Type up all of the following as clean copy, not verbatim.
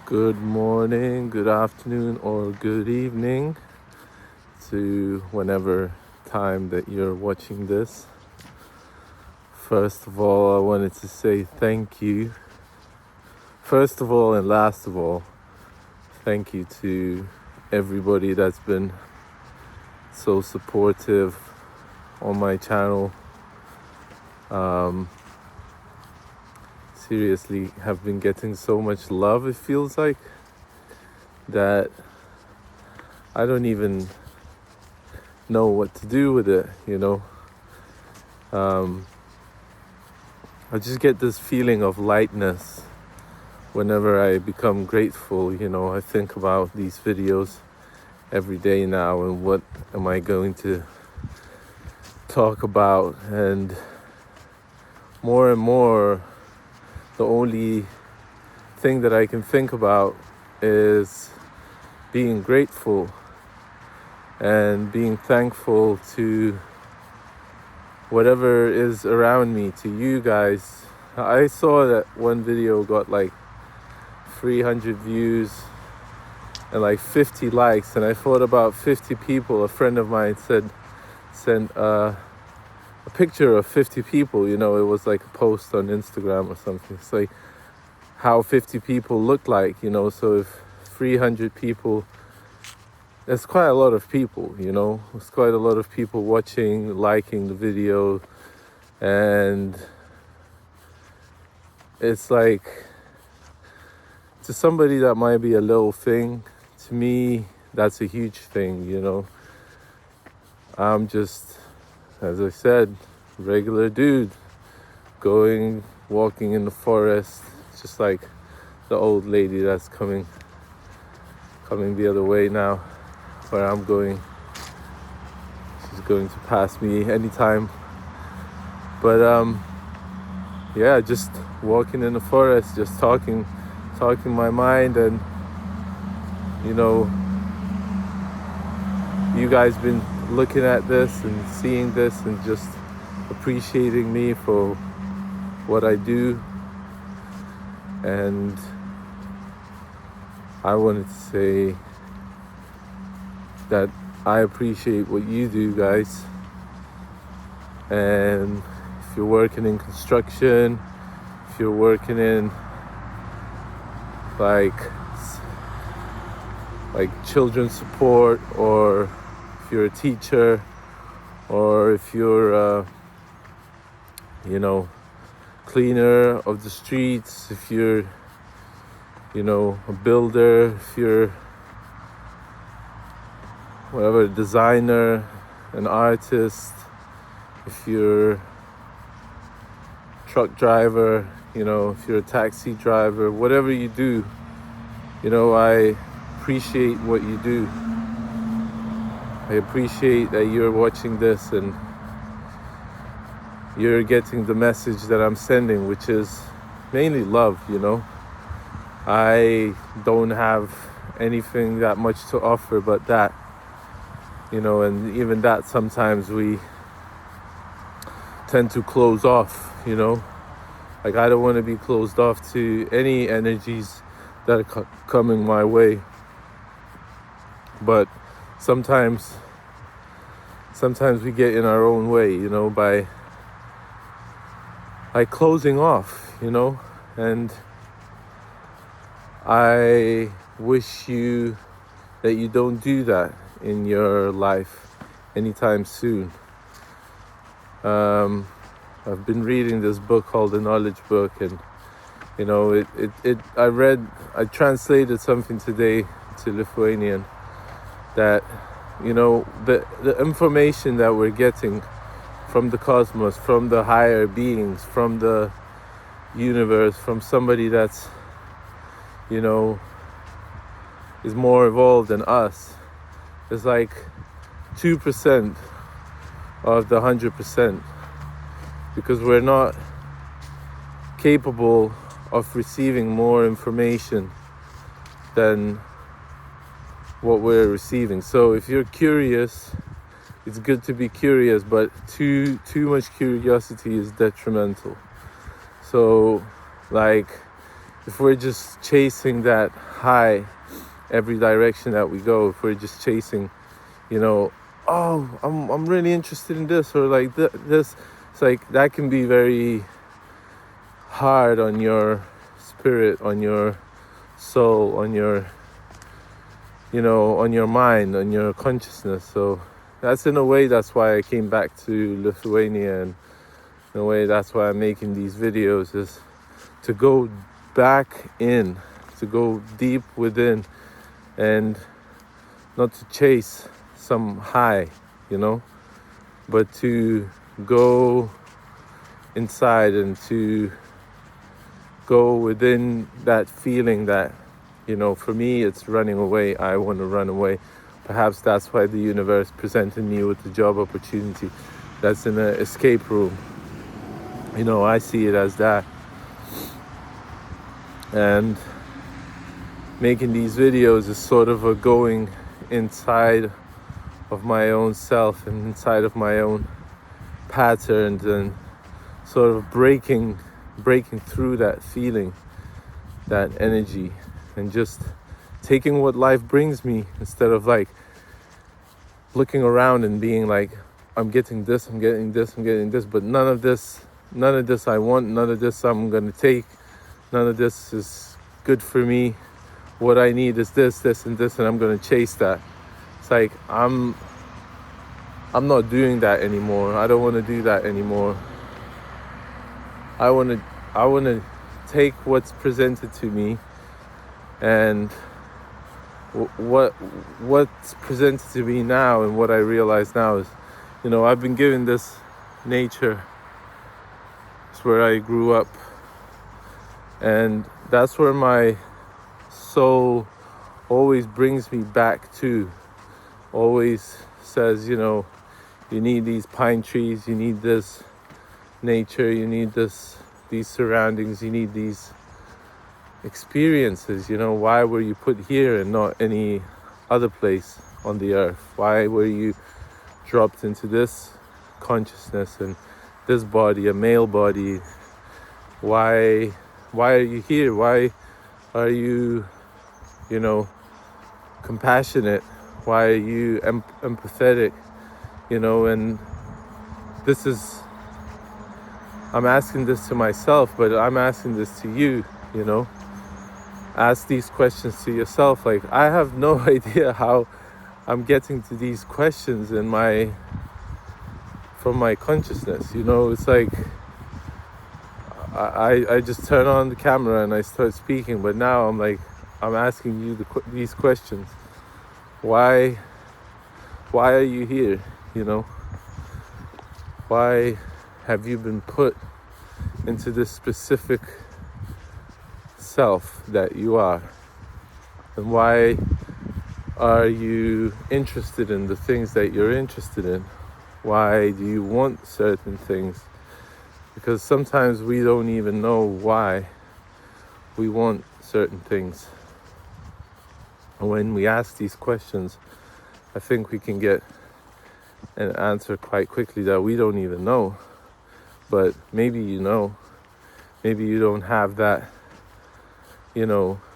Good morning, good afternoon, or good evening to whenever time that you're watching this. First of all, I wanted to say thank you. First of all and last of all, thank you to everybody that's been so supportive on my channel. Seriously, have been getting so much love, it feels like, that I don't even know what to do with it, I just get this feeling of lightness whenever I become grateful. I think about these videos every day now and what am I going to talk about, and more the only thing that I can think about is being grateful and being thankful to whatever is around me, to you guys. I saw that one video got like 300 views and like 50 likes, and I thought about 50 people. A friend of mine sent a picture of 50 people. It was like a post on Instagram or something. It's like how 50 people look like, so if 300 people, that's quite a lot of people, it's quite a lot of people watching, liking the video. And it's like, to somebody that might be a little thing, to me that's a huge thing. I'm just, as I said, regular dude walking in the forest, just like the old lady that's coming the other way now, where I'm going. She's going to pass me anytime. But yeah, just walking in the forest, just talking my mind. And you guys been looking at this and seeing this and just appreciating me for what I do. And I wanted to say that I appreciate what you do, guys. And if you're working in construction, if you're working in like children's support, or if you're a teacher, or if you're cleaner of the streets, if you're a builder, if you're whatever, designer, an artist, if you're truck driver, if you're a taxi driver, whatever you do, I appreciate what you do. I appreciate that you're watching this and you're getting the message that I'm sending, which is mainly love. I don't have anything that much to offer but that, and even that sometimes we tend to close off, like I don't want to be closed off to any energies that are coming my way. But sometimes we get in our own way, by closing off, and I wish that you don't do that in your life anytime soon. I've been reading this book called The Knowledge Book, and I translated something today to Lithuanian, that the information that we're getting from the cosmos, from the higher beings, from the universe, from somebody that's is more evolved than us, is like 2% of the 100%, because we're not capable of receiving more information than what we're receiving. So if you're curious, it's good to be curious, but too much curiosity is detrimental. So if we're just chasing that high every direction that we go, if we're just chasing, oh, I'm really interested in this, or like this, it's like that can be very hard on your spirit, on your soul, on your on your mind, on your consciousness. So that's in a way, that's why I came back to Lithuania, and in a way that's why I'm making these videos, is to go back in, to go deep within, and not to chase some high, but to go inside and to go within that feeling that, for me, it's running away. I want to run away. Perhaps that's why the universe presented me with the job opportunity that's in an escape room. I see it as that. And making these videos is sort of a going inside of my own self and inside of my own patterns, and sort of breaking through that feeling, that energy, and just taking what life brings me, instead of like looking around and being like, I'm getting this, but none of this I want, none of this I'm gonna take, none of this is good for me. What I need is this, and this, and I'm gonna chase that. It's like I'm not doing that anymore. I don't want to do that anymore. I want to take what's presented to me, and what's presented to me now, and what I realize now is, I've been given this nature. It's where I grew up, and that's where my soul always brings me back to. Always says, you need these pine trees, you need this nature, you need these surroundings, you need these experiences. Why were you put here and not any other place on the earth? Why were you dropped into this consciousness and this body, a male body? Why are you here? Why are you compassionate? Why are you empathetic? And this is, I'm asking this to myself, but I'm asking this to you. Ask these questions to yourself. Like, I have no idea how I'm getting to these questions from my consciousness. It's like I just turn on the camera and I start speaking, but now I'm asking you these questions. Why are you here? Why have you been put into this specific self that you are? And why are you interested in the things that you're interested in? Why do you want certain things? Because sometimes we don't even know why we want certain things. And when we ask these questions, I think we can get an answer quite quickly that we don't even know. But maybe maybe you don't have that,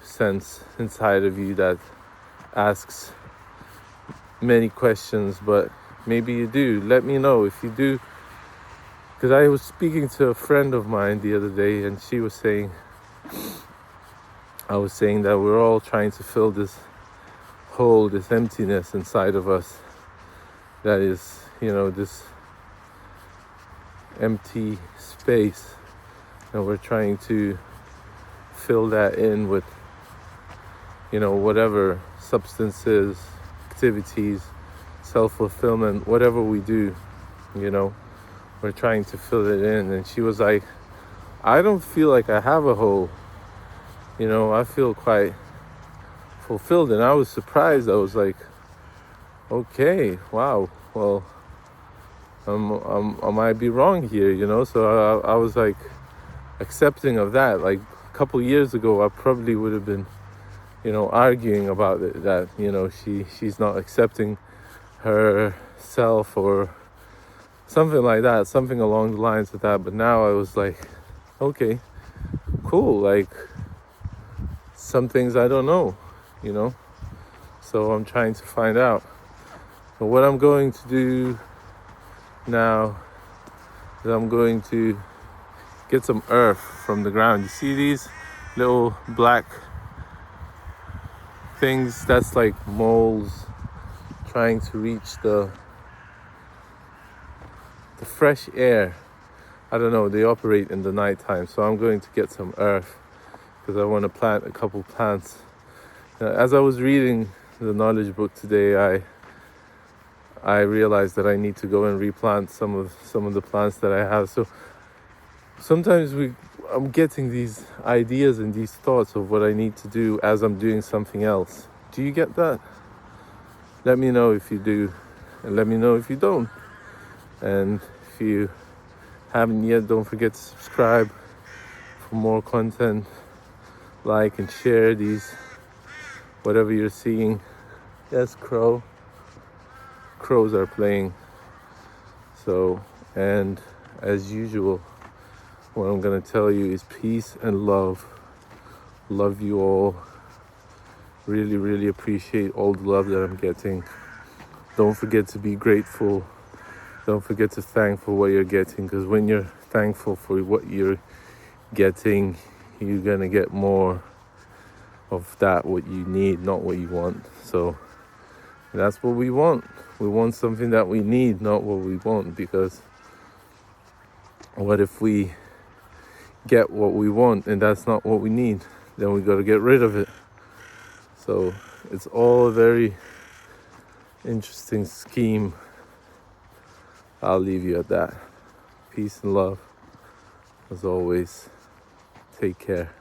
sense inside of you that asks many questions, but maybe you do. Let me know if you do. Because I was speaking to a friend of mine the other day, and I was saying that we're all trying to fill this hole, this emptiness inside of us, that is, this empty space, and we're trying to fill that in with, whatever substances, activities, self-fulfillment, whatever we do, we're trying to fill it in. And she was like, I don't feel like I have a hole, I feel quite fulfilled. And I was surprised. I was like, okay, wow, well, I might be wrong here, so I was like accepting of that. Like a couple years ago, I probably would have been, arguing about it, that, she's not accepting herself or something like that, something along the lines of that. But now I was like, okay, cool, like some things I don't know, so I'm trying to find out. But what I'm going to do now is I'm going to get some earth from the ground. You see these little black things? That's like moles trying to reach the fresh air. I don't know, they operate in the nighttime, so I'm going to get some earth because I want to plant a couple plants. As I was reading the knowledge book today, I realized that I need to go and replant some of the plants that I have. So sometimes I'm getting these ideas and these thoughts of what I need to do as I'm doing something else. Do you get that? Let me know if you do, and let me know if you don't. And if you haven't yet, don't forget to subscribe for more content. Like and share these, whatever you're seeing. Yes, crows are playing. So, and as usual, what I'm going to tell you is peace and love. Love you all. Really, really appreciate all the love that I'm getting. Don't forget to be grateful. Don't forget to thank for what you're getting, because when you're thankful for what you're getting, you're going to get more of that, what you need, not what you want. So that's what we want. We want something that we need, not what we want, because what if we get what we want and that's not what we need? Then we got to get rid of it. So it's all a very interesting scheme. I'll leave you at that. Peace and love. As always, take care.